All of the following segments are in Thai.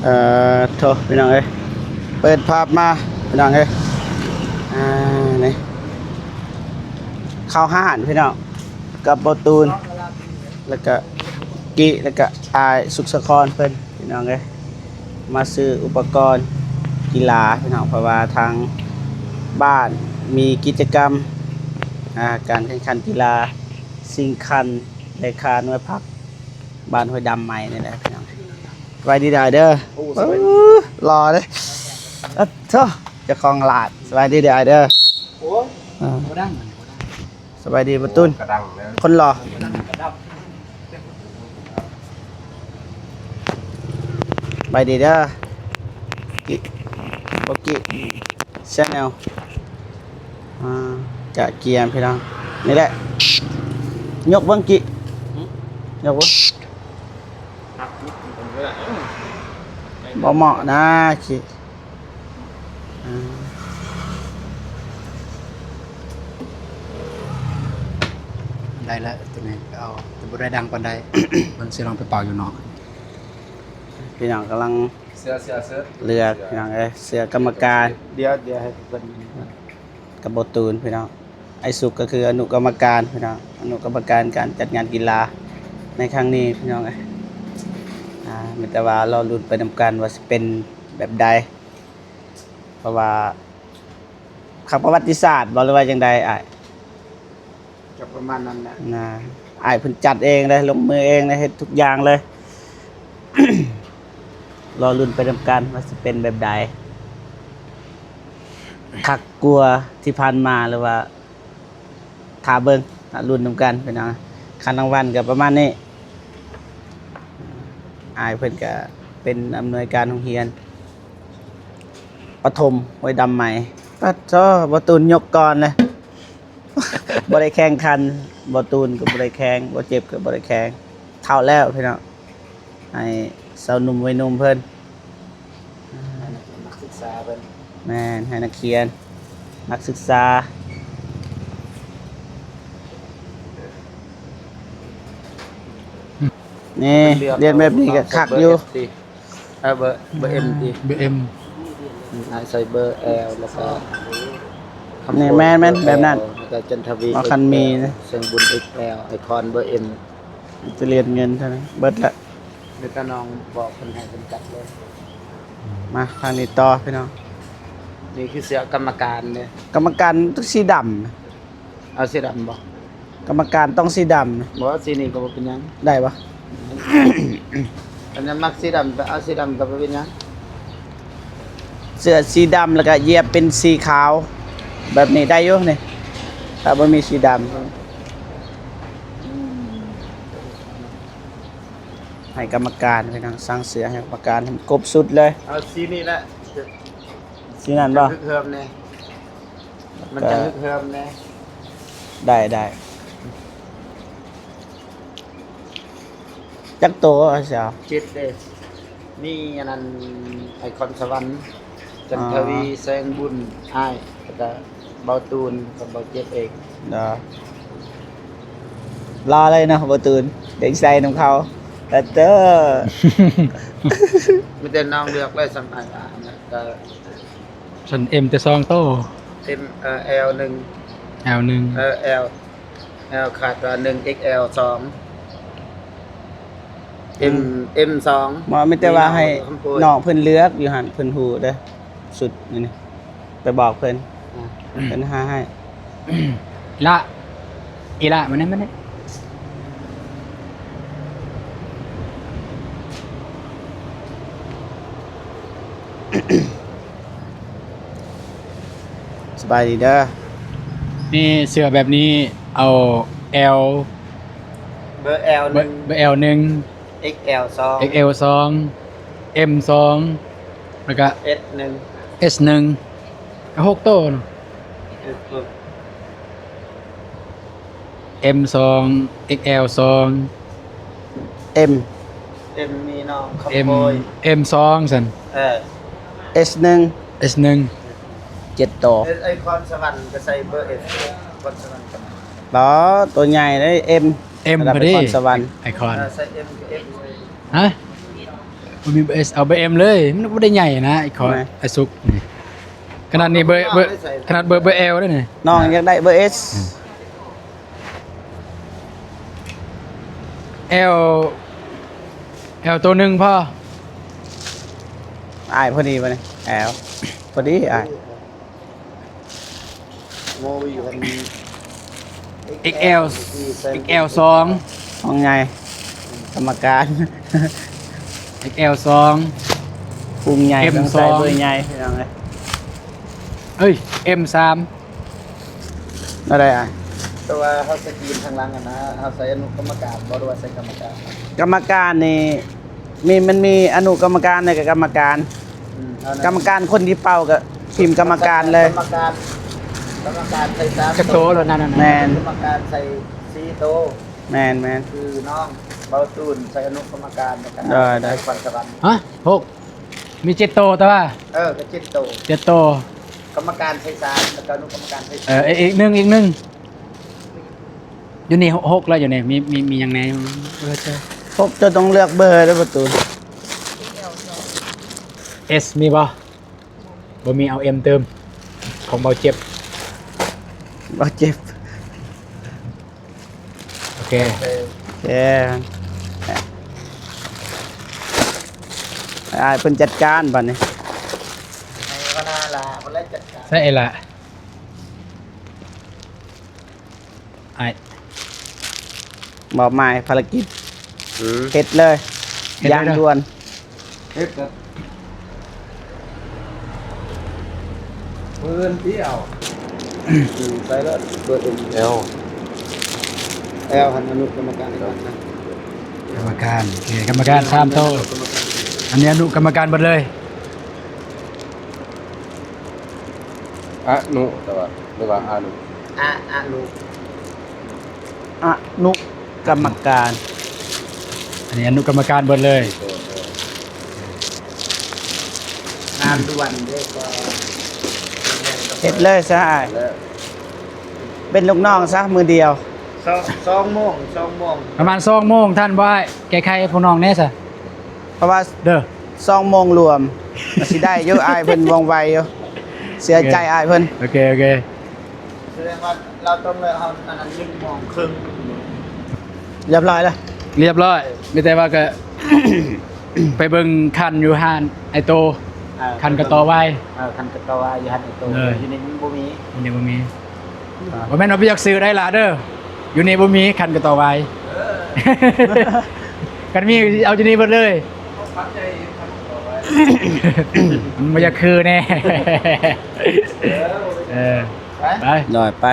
โทษพี่น้องเอ้ยเปิดภาพมาพี่น้องเอ้ยนี่ข้าวห่านพี่น้องกับโบตูนแล้วก็กิแล้วก็อายสุขสครเพิ่นพี่น้องเอ้ยมาซื้ออุปกรณ์กีฬาพี่น้องเพราะว่าทางบ้านมีกิจกรรมการแข่งขันกีฬาซิงคันในคาหน่วยพักบ้านห้วยดำใหม่นี่แหละพี่น้องสบายดีได้เด้อรอเลยเถอะจะคลองหลาดสบายดีได้เด้อสบายดีประตุนคนรอสบายดีเด้อกิโอกิชาแนลจะเกียมพี่น้องนี่แหละยกเบิ้งกิยกเบิ้งบ่เหมาะนะกิได้แล้วตัวนี้เอาตัวบุได้ดังปานใด มันสิลองไปเป่าอยู่เนาะ พี่น้องกำลัง เสื้อเลือกพี่น้องเสือกรรมการ เดี๋ยวให้เพิ่น กับโบตูนพี่น้องไอสุกก็คืออนุกรรมการพี่น้องอนุกรรมการการจัดงานกีฬาในครั้งนี้พี่น้องมีแต่ว่าเราลุ้นไปนำกันว่าจะเป็นแบบใดเพราะว่าขับประวัติศาสตร์บอกเลยว่าจังใดจะประมาณนั้นแหละ เพิ่นจัดเองเลยลงมือเองเลยเฮ็ดทุกอย่างเลย รอลุ้นไปนำกันว่าจะเป็นแบบใดคักกลัวที่ผ่านมาหรือว่าถาเบิ่งลุ้นนำกันพี่น้องคันรางวัลก็ประมาณนี้เพิ่นก็เป็นอำนวยการโรงเรียนประถมห้วยดำใหม่ปัดจ้อบ่ตูนยกก่อนเลย บ่ได้แข่งขันบ่ตูนก็บ่ได้แข่งบ่เจ็บก็บ่ได้แข่งเท่าแล้วพี่น้องให้สาวหนุ่มวัยหนุ่มเพิ่น นักศึกษาเพิ่น แม่นให้นักเรียนนักศึกษานี่เรียนแบบนี้ก็คักอยู่เบอร์ M ดิ BM ใส่เบอร์ L แล้วก็ นี่แม่นแบบนั้น แล้วก็จันทวี มาคันมีนะ เสียงบุญ XL ไอคอนเบอร์ M จะเรียนเงินเท่านั้นเบิดละ เดี๋ยวก็น้องบอกคนให้เป็นจัดเลย มาทางนี้ต่อพี่น้อง นี่คือเสียกรรมการเนี่ย กรรมการต้องสีดำ เอาสีดำบอก กรรมการต้องสีด บอกว่าสีนี้ก็บ่เป็นหยัง ำได้ปะ อันนั้นมักสีดำแต่เอาสีดำก็บ่เป็นหยัง เสื้อสีดำแล้วก็เย็บเป็นสีขาว แบบนี้ได้อยู่นี่ถ้าบ่มีสีดำให้กรรมการพี่น้องสร้างเสื้อให้กรรมการให้ครบสุดเลย เอาสีนี้แหละ สีนั้นป่ะ ฮึกเฮิมเนี่ยมันจะฮึกเฮิมเนี่ย ได้จักโตอ่ะเสียว จิตเด้นี่อันนั้นไอคอนสวรรค์จันทวีแสงบุญอ้ายแล้วก็เบาตูนกับเบาเจ็บเอง เด้อรอเลยนะบ่ตื่นเด็กใส่นำเขาแต่เด้อ มีแต่น้องเลือกเลยสมัยอ่ะนะก็ ฉัน M แต่ซองโต้ M L1 L1 L ขาดว่า1 XL 2 M 2 บ่มีแต่ว่าให้น้องเพิ่นเลือกอยู่หั่นเพิ่นฮู้เด้อสุดนี่ไปบอกเพิ่นเพิ่นหาให้ ละอีละมันนี่สบายดีเด้อ นี่เสื้อแบบนี้เอา L เบอร์ L เบอร์ L1 1 XL 2 XL2 M2 แล้วก็ S 1 S1 ก็6โต้เนาะ M2 XL2 M M มีน้องข M โมย M2 สัน S1 S1 7โต ไอคอนสวรรค์ก็ใส่เบอร์ S คอนสวรรค์กัน บ่ตัวใหญ่ได้ M M ระดับ พอดี นครสวรรค์ ไอคอน ใส่ M กับ F ฮะ มันมี BS เอา BM เลยมันบ่ได้ใหญ่นะไอ้คอไอ้สุกนี่ขนาดนี้เบอร์ขนาดเบอร์ L ด้วยนี่ น้องอยากได้เบอร์ S L ตัวหนึงพ่อ อ้ายพอดีป่ะเนี่ยแอลพอดีอ้าย โมวีวัน XL 2 ห้องใหญ่กรรมการ XL 2 พุงใหญ่ M ต้องใส่ 2 เบอร์ใหญ่พี่น้องเลย เอ้ย M 3 อะไรอ่ะ ตัวเขาสกรีนทางหลังอะนะเขาใส่อนุกรรมการบ่รู้ว่าใส่กรรมการ กรรมการนี่มันมีอนุกรรมการในกับกรรมการ กรรมการคนที่เป่ากับทีมกรรมการเลย กรรมการใส่3 จักโตแล้วนั่น แมน กรรมการใส่4โต แมน คือน้องเบาตูนใส่อนุกรรมการในการ ได้ ควันสวรรค์ ฮะ6มี7โตแต่ว่า ก็7โต 7โต กรรมการใส่3แล้วก็อนุกรรมการใส่ อีกหนึ่งอยู่นี่6แล้วอยู่นี่มีอย่างไหนเจอ พบจะต้องเลือกเบอร์ด้วยประตู S มีบ่มีเอา M เติมของเบาเจ็บ บ่เจ็บ โอเค โอเคอ้ายเพิ่นจัดการบัดนี้ ให้วนาลาคนแรกจัดการ ใช่เอละไอ้ บอกหมายภารกิจเฮ็ดเลยอย่างด่วน เฮ็ดครับปืนเดียวใส่แล้วเบอร์L หันอนุกรรมการก่อนนะ กรรมการโอเคกรรมการ3โตอันนี้อนุกรรมการหมดเลย อะนุแต่ว่าหรือว่าอานุ อนุ อนุกรรมการ อันนี้อนุกรรมการหมดเลย งานด่วนเรียกว่า เฮ็ดเลยซะอ้าย และ เป็นลูกน้องซะมือเดียว 2 โมง ประมาณ2โมงท่านบ่ายแก้ไขพวกน้องแน่ซะ เพราะว่า เด้อ 2 โมงรวมก็สิได้อยู่อ้ายเพิ่นว่องไวอยู่เสียใจอ้ายเพิ่น โอเค แสดงว่าเราต้องเลยเอาอันนั้น1 โมงครึ่ง เรียบร้อยแล้ว เรียบร้อยมีแต่ว่าก็ ไปเบิ่งคันอยู่ห้านไอโตคันกระต่อไว้ คันกระต่อว่าอยู่หันไอ้ตัว เออ อยู่ในนี้บ่มี อยู่นี่บ่มีบ่แม่นว่าไปอยากซื้อได้ล่ะเด้ออยู่นี่บ่มีคันกระต่อไว้ กันมีเอาอยู่นี่หมดเลย มันบ่อยากคือแน่ เออ ไป ไป หน่อยไป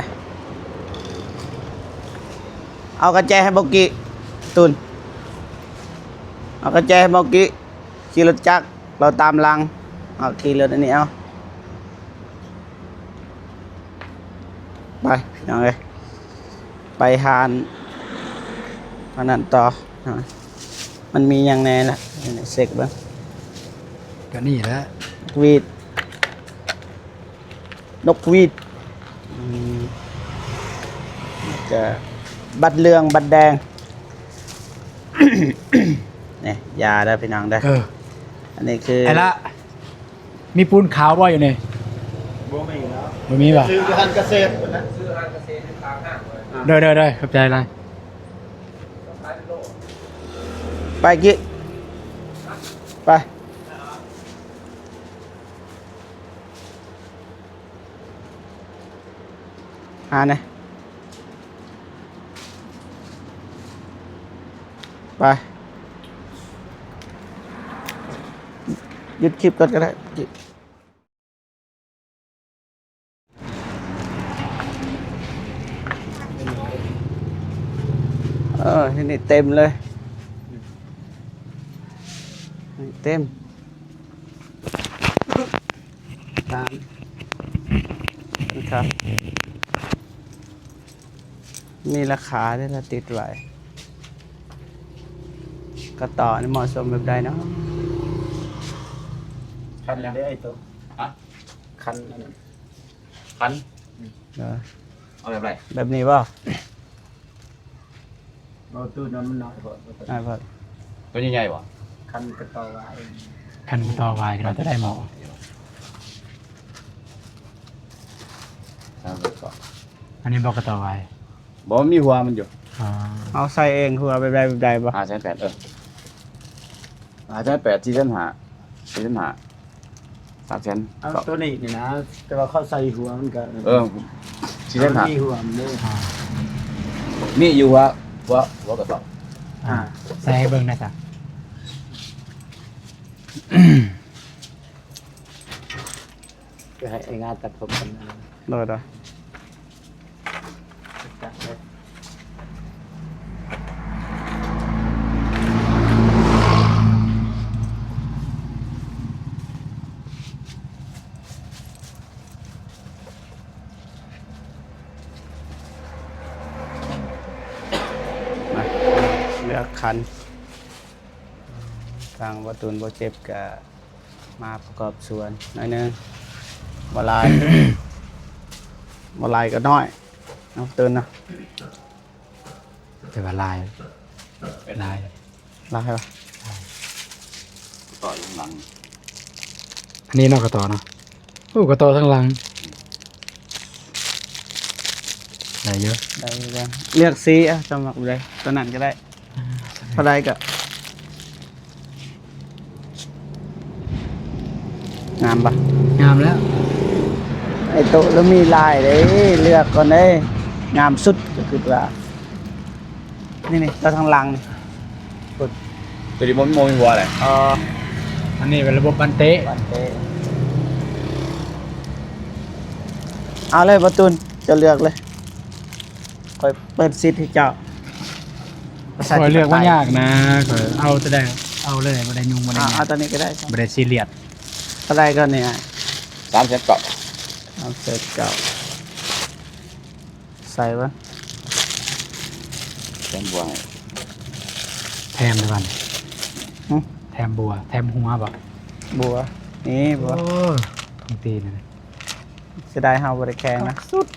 เอากระแจให้บอกกี้ตุนเอากระแจให้บอกกี้ขี่รถจักรเราตามหลังเอาขี่รถอันนี้เอาไปยังไงไปหานอันนั้นต่อมันมีอย่างแน่ละเสกบ้าง ก็นี่แหละ หวีดนกหวีดจะบัดเหลืองบัดแดง เนี่ยยาได้พี่น้องได้ อันนี้คือ ไอ้ละมีปูนขาวบ่อยู่นี่ บ่มีแล้ว บ่มีป่ะ ซื้ออยู่หันเกษตรนะ ได้ขอบใจหลาย ไปกี้ไปหาเนี่ยไปหยุดคลิปก่อนก็ได้กี้ที่นี่เต็มเลยเต็มตามนะครับมีราคาที่เราติดไว้ก็ต่อนี่เหมาะสมแบบใดเนาะ คันแล้วไอ้ตัวคันอันนั้น พัน เออ เอาแบบไร แบบนี้เปล่า เราตู้นั้นมันน้อยกว่า อ่าพอ ตัวใหญ่ๆบ่ คันก็ต่อไว้ คันต่อไว้เราจะได้หมอ ทางไปก่อน อันนี้บอกก็ต่อไว้ บ่มีหัวมันอยู่ อ๋อ เอาใส่เองหัวแบบใดแบบใดบ่ 5,8005,800ที่เส้นหาที่เส้นหา3,000 เอาตัวนี้นี่นะแต่ว่าเขาใส่หัวมันก็ ที่เส้นหา มีหัวมันเลย อ๋อ มีอยู่หัวกระสอบ อ่าใส่ให้เบิ่งได้จ้ะ จะให้ไอ้งานตัดผมกันนะ โดย จัดเลย มาเลือกคันทางประตูนบ่เจ็บก็มาประกอบส่วนหน่อยหนึงบ่หลาย บ่หลายก็น้อยเอาตื่นนะ แต่ว่าลาย หลายป่ะ ต่ออยู่ข้างหลัง อันนี้นอกกระต่อเนาะโอ้กระต่อทั้งหลังได้เยอะ ได้ยังเลือกสีอ่ะสมัครเลยตัวนั้นก็ได้เท่าไรก็งามปะ งามแล้ว ไอโต๊ะแล้วมีลายเลยเลือกก่อนเลยงามสุดก็คือว่านี่ตัวทางหลังนี่ ตัวนี้บ่มีหัวเลย อันนี้เป็นระบบบันเตะ บันเตเอาเลยประตูนจะเลือกเลยคอยเปิดซิทให้เจ้า คอยเลือกว่ายากนะคอยเอาจะได้เอาเลยบ่ได้ยุ่งบ่ได้ เอา ยา เอา ก ตอนนี้ก็ได้ บ่ได้ซีเรียส เท่าไรก็เนี่ย 3,000ก่อน เอาเสร็จเจ้าใส่ปะ แทนบัวให้ แถมด้วยกัน หึ แถมบัวแถมหัวบ่ บัวนี่บัว โอ้ต้องตีนเลย จะได้เฮาบริแข่งนะสุด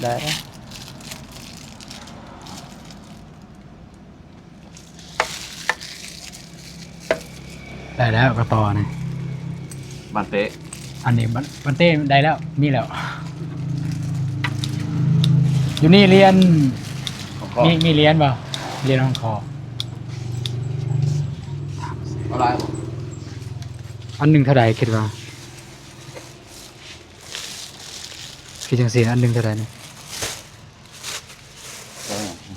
ได้แล้ว ได้แล้วกระต่อนี่ บ้านเตะ อันนี้บันเต้ได้แล้วมีแล้ว อยู่นี่เรียน ของข้อ มีเรียนเปล่าเรียนห้องคอ อะไร อันหนึ่งเท่าไหร่คิดว่าคิดจังสีอันหนึ่งเท่าไหร่เนี่ย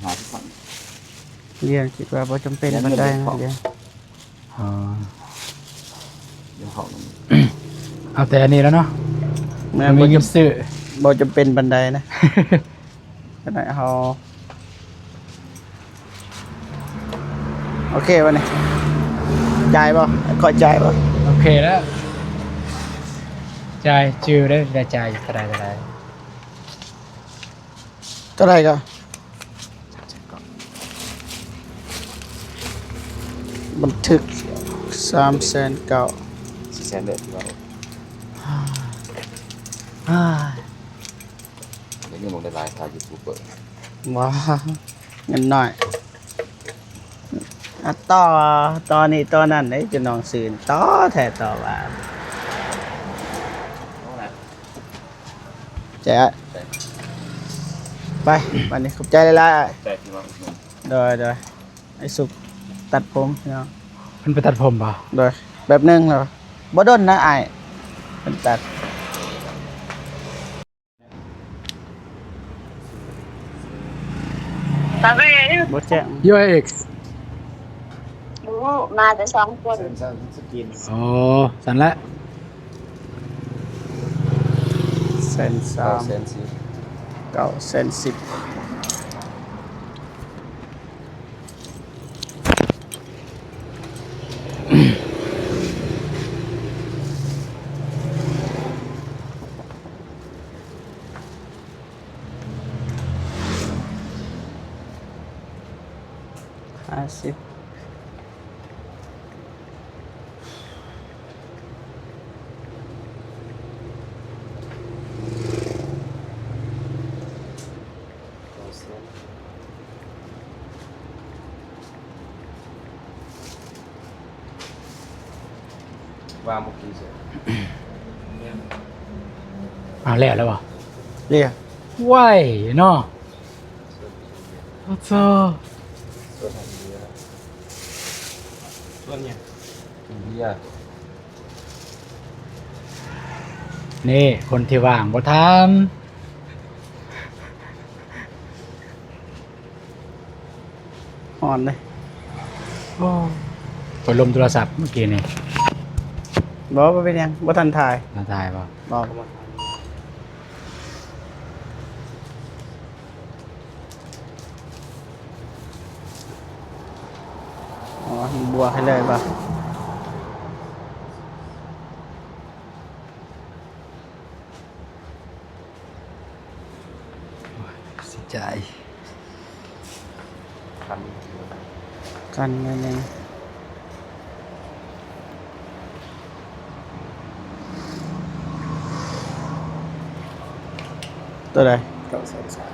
หาที่ฝัน เรียนคิดว่าบ่จำเป็นมันได้นะเรียน อ๋อ เดี๋ยวเขามัน เอาแต่อันนี้แล้วเนาะ แม่ มี บ่ เงินซื้อ บ่จำเป็นบันไดนะ ขณะเฮาโอเควะนี่จ่ายบ่ขอจ่ายบ่ โอเคแล้วจ่ายจือได้จ่ายเท่าไหร่ เท่าไหร่ก็บันทึก3,900,000 400,000เด้อที่ว่าเดี๋ยวนี้มันได้หลายทางยูทูบเบอร์ ว้าวเงินน้อยอ่ะต่อนี้ต่อนั้นจะน้องซื่นต่อแท้ต่อว่าแจ๊ะไปวันนี้ขอบใจหลายๆ ใจที่ว่าอุดหนุน โดยไอ้สุกตัดผมเนาะ มันไปตัดผมเปล่า โดยแบบนึงเหรอบ่ดนนะอ้ายเป็นตัด ตาเว บ่แจ้ง ยูเอ็ก รู้มาแต่สองคน เส้นสกิน โอ้สันละ เส้นสาม 900,000สิ 9เส้น1050 วางเมื่อกี้เสร็จ เอาแล้วบ่ เรียก ว้ายเนาะโอ้โห ส่วนเนี่ยเบียร์ นี่คนที่ว่างบ่ท อ่อนเลย ำโอ้กดลมโทรศัพท์เมื่อกี้นี่ บอกว่าเป็นยังบ่ทันถ่าย น่าตายป่ะ บอกอ๋อบัวให้เลยป่ะ เสียใจ คัน กันไงนึงตัวใด เก้าแสนสาม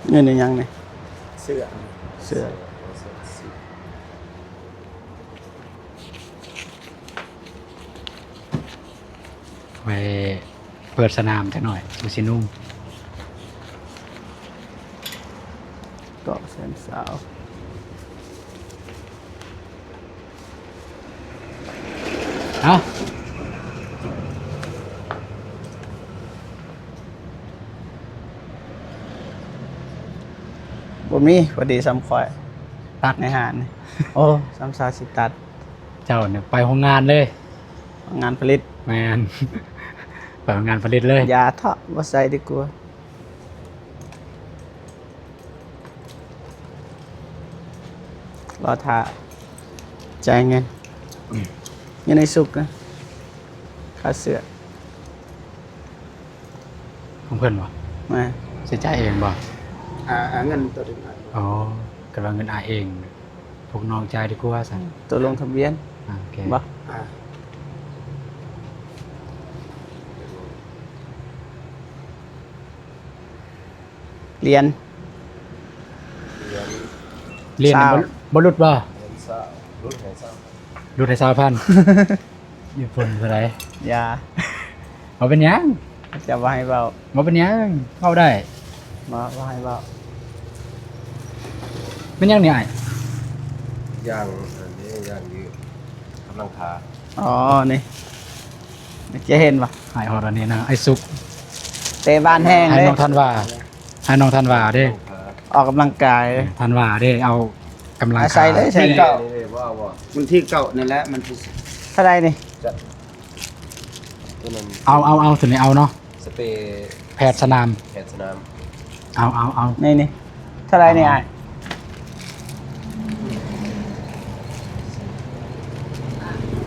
เงินในยังเนี่ย เสื้อ เสื้อ ไปเปิดสนามจักหน่อยอุชินุ่ม เกาะแสนสาว เอ้า บ่มีพอดีซ้ำคอย ตัด ในหาดนี่ โอ้ซ้ำซาสิตัด เจ้าเนี่ยไปโรงงานเลย งานผลิต แมน ไปโรงงานผลิตเลย ยาเถาะบ่ใส่ดีกว่ารอท่าจ่ายเงินยังในสุกนะค่าเสื้อ ของเพื่อนบ่ มา เสียใจเองบ่ เงินตัวถึง อ๋อกำลังเงินอายเองพวกน้องใจดีกว่าสั่น ตัวลงทะเบียน โอเค บ่เรียน เรียน สาว บ่หลุดบ่ เงินเศร้ารุ่นไหนเศร้า หลุดให้3,000 อยู่พุ่นเท่าไหร่ ยา บ่เป็นหยัง จะว่าให้เบา บ่เป็นหยังเข้าได้ มาว่าให้เบา เป็นหยังนี่อ้าย ย่างอันนี้ย่างยืดกำลังขา อ๋อนี่จะเห็นปะ อ้ายฮอดอันนี้นะไอ้สุก เตะบ้านแห้ง ให้ เลย น้องทันว่าให้น้องทันว่าเด้ ขา ออกกำลังกายเลย ทันว่าเด้เอากำลัง ใส่เลยใส่ นี่ เก่า นี่ว่าว่า มันที่เก่านั่นแหละมันที่ เท่าไรนี่ ตัวนั้น เอาสุดนี้เอาเนาะ สเปรย์ แพทย์สนาม แผดสนาม เอา นี่เท่าไรนี่ไอ้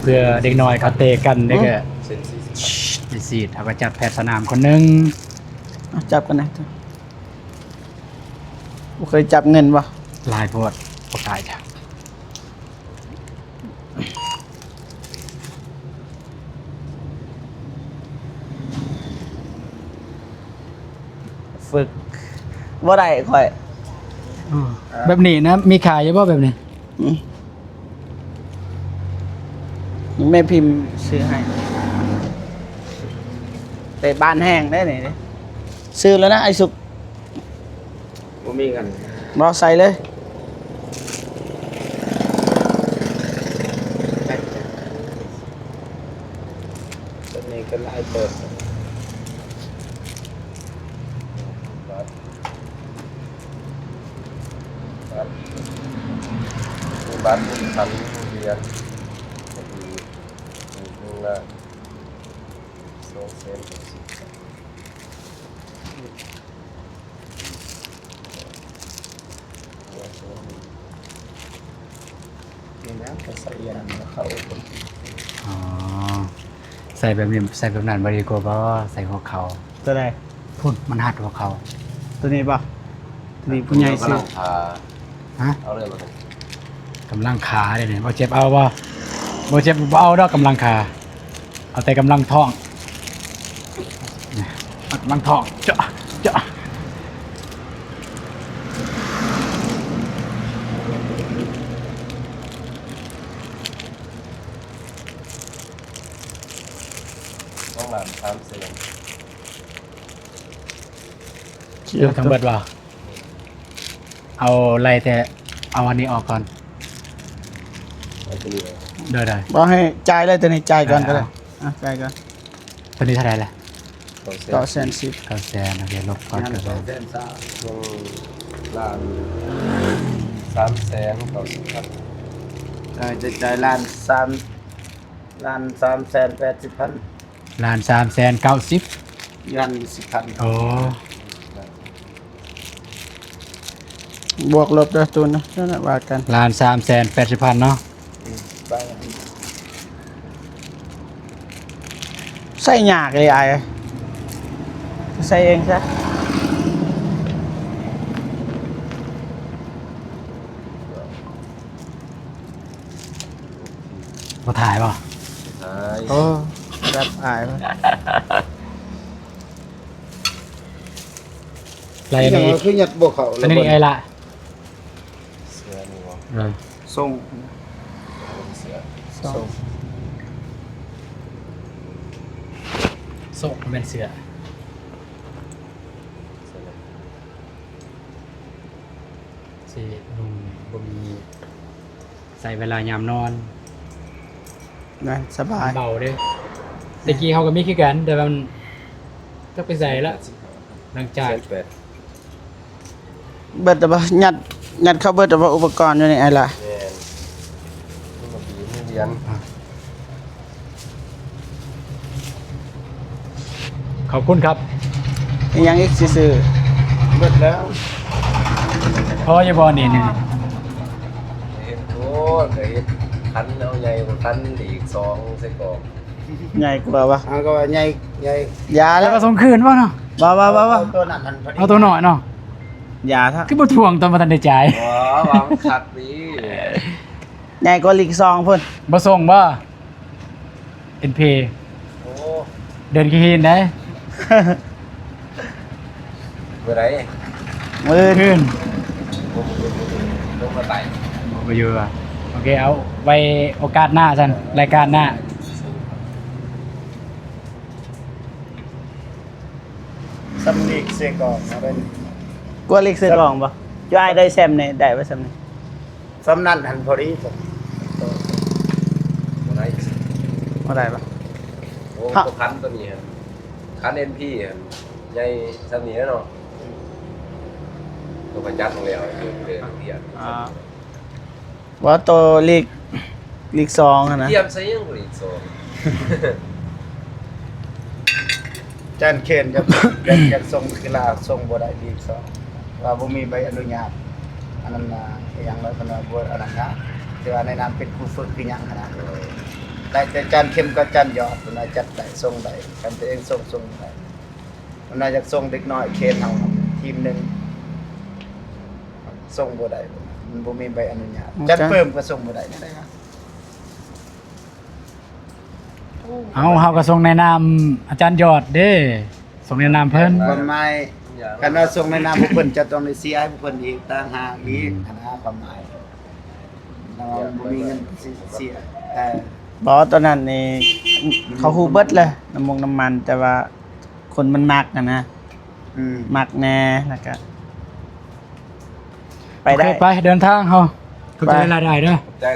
เพื่อเด็กน้อยเขาเตะกันเด้ก็ เส้น40 ไอ้ซีดเขาก็จัดแพทย์สนามคนหนึง เอาจับกันนะบ่เคยจับเงินปะ ลายโพดประกายจ้ะ ฝึกว่าได้ค่อย แบบนี้นะมีขายอยู่บ่แบบนี้ อืมแม่พิมพ์ซื้อให้เตะบ้านแห้งได้ไหนดิซื้อแล้วนะไอ้สุก บ่มีกัน รอใส่เลย ตัวนี้ก็หลายเปิด มีบัตรมีชั้นเรียนก็คือนึงละ2เซนนี่นะก็ใส่ยันเข้า อ๋อใส่แบบนี้ใส่แบบนั้นบ่ดีกว่าบ่ใส่หัวเข่า ตัวใด พุ่นมันหัดหัวเข่า ตัวนี้ปะตัวนี้ผู้ใหญ่ กำ ซื้อ ลังขา ฮะ เอาเลยมา กำลังขาเด้นี่บ่เจ็บเอาบ่บ่เจ็บบ่เอาดอกกำลังขาเอาแต่กำลังท้องนี่กำลังท้องเจาะ ล้าน3แสน เรื่องทั้งเบิดว่าเอาอะไรแต่เอาอันนี้ออกก่อน ไอ้ตัวนี้ ได้ บอกให้จ่ายเลยตัวนี้จ่ายก่อนก็ได้จ่ายก่อน ตัวนี้เท่าไหร่ล่ะ 910 900,000โอเคลบก่อนก็ได้ เส้นซ่า ช่วงล้าน3แสน90,000 จะจ่ายล้าน3 แสน80,000 1,390,000 ยัน10,000 โอ้ บวกลบด้วยตัวนะนั่นแหละว่ากัน 1,380,000เนาะ ไป ใส่ยากเลยไอ้ใส่เองซะ บ่ถ่ายป่ะ ใช่ โอ้รับอายไป ไร ยัง นี่ คือยัดบ่เข้า อันนี้ไอ้ละ เสื้อนี่วะ ส่ง เสื้อ ส่ง ส่งเป็นเสือ เสื้อ สินุ่มบ่มีใส่เวลายามนอน นั่นสบาย เบาเด้ตะกี้เขาก็มีคือกันแต่มันต้องไปใส่ละหลังจาก แปด เบิดแต่ว่ายัดเข้าเบิดแต่ว่าอุปกรณ์อยู่นี่ไอ้ล่ะ แมนนี่มันดีไม่เรียน ขอบคุณครับ อีหยังอีกซื่อ เบิดแล้ว พ่ออย่าบอนี่นี่ เห็นโอ้เคยเห็นคันเอาใหญ่กว่าคันอีก2ไส้กรอก ๆใหญ่กว่าวะ เอาก็ว่าใหญ่ ยา แล้ แล้ว ว ก็ส่งคืนป่ะเนาะ บ่ ตัวนั้นมันพอดี เอาตัวหน่อยเนาะ ยาถ้า คือบ่ทวงตอนมาทันได้จ่าย ว้าววางคักดี ใหญ่กว่าลีก2พุ่น บ่ส่งบ่ NP โอ้ เดินขี้หินได้ เมื่อไร มือ คืน ลงมาไต่ บ่อยู่อ่ะโอเคเอาไว้โอกาสหน้าซั่นรายการหน้า สำลีกเสกออกมาเป็น กว่าลีกซื้อกล่องบ่จ้ายได้แซมนี่ได้ไว้แซมนี่ สำนั้นหันพอดีจ้ะ เมื่อไร บ่ได้ปะ โอ้ตัวคันตัวนี้ฮะคันเอ็นพีใหญ่สันนี้เนาะตัวกระจัดลงแล้วเรียน ว่าตัวลีก2อะนะ เทียมใส่ยังอีกโซ จานเคนจะอยากส่งกีฬาส่งบ่ได้ดีซะว่าบ่มีใบอนุญาตอันนั้นน่ะอย่างไรเพิ่นว่าบ่อันนั้นนะที่ว่าในนามเป็นครูฝึกคือหยังขนาดได้แต่จานเข้มกับจานยอดเพิ่นว่าจัดได้ส่งได้กันตัวเองส่งได้เพิ่นว่าอยากส่งเด็กน้อยเคนเฮาทีมหนึงส่งบ่ได้มันบ่มีใบอนุญาตจัดเพิ่มก็ส่งบ่ได้นั่นได้ครับ เอาเฮาก็ส่งในนามอาจารย์ยอดเด้ส่งในนามเพิ่น ความหมายกันว่าส่งในนามผู้เพิ่นจะต้องได้เสียให้ผู้เพิ่นอีกต่างหากอีกอันนั้นความหมายเราบ่มีเงินเสียแต่ บ่ตอนนั้นนี่เขาฮู้เบิดเลยน้ำมันแต่ว่าคนมันมักอะนะมักแน่แล้วก็ไปได้ โอเคไปเดินทางเฮาเข้าใจรายได้เด้อ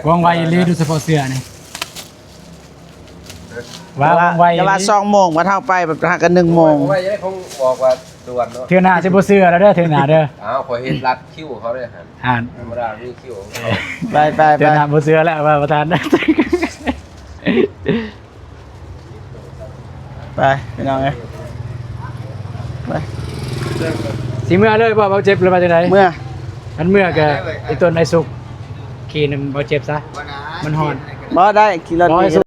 วางไว้ลีดูเฉพาะเสื้อนี่วางไว้ แต่ว่า2โมงมาเท่าไปแบบหากัน1โมง ไว้ยังคงบอกว่าด่วนเนาะ เทื่อหน้าสิบ่เสื้อแล้วเด้อเทื่อหน้าเด้อ อ้าวขอเห็นรัดคิ้วเขาเลยฮะ อ่าน ธรรมดามีคิ้วของเขา ไป เทื่อหน้าบ่เสื้อแล้วว่าประธาน ไปพี่น้องเอ้ยไป สิเมื่อเลยบ่เจ็บหรือว่าจังได๋ เมื่อ คันเมื่อก็ไอ้ต้นไอ้สุกขี่นำบ่เจ็บซะ มันฮ้อน บ่ได้ขี่รถ บ่ให้ นี่ สุก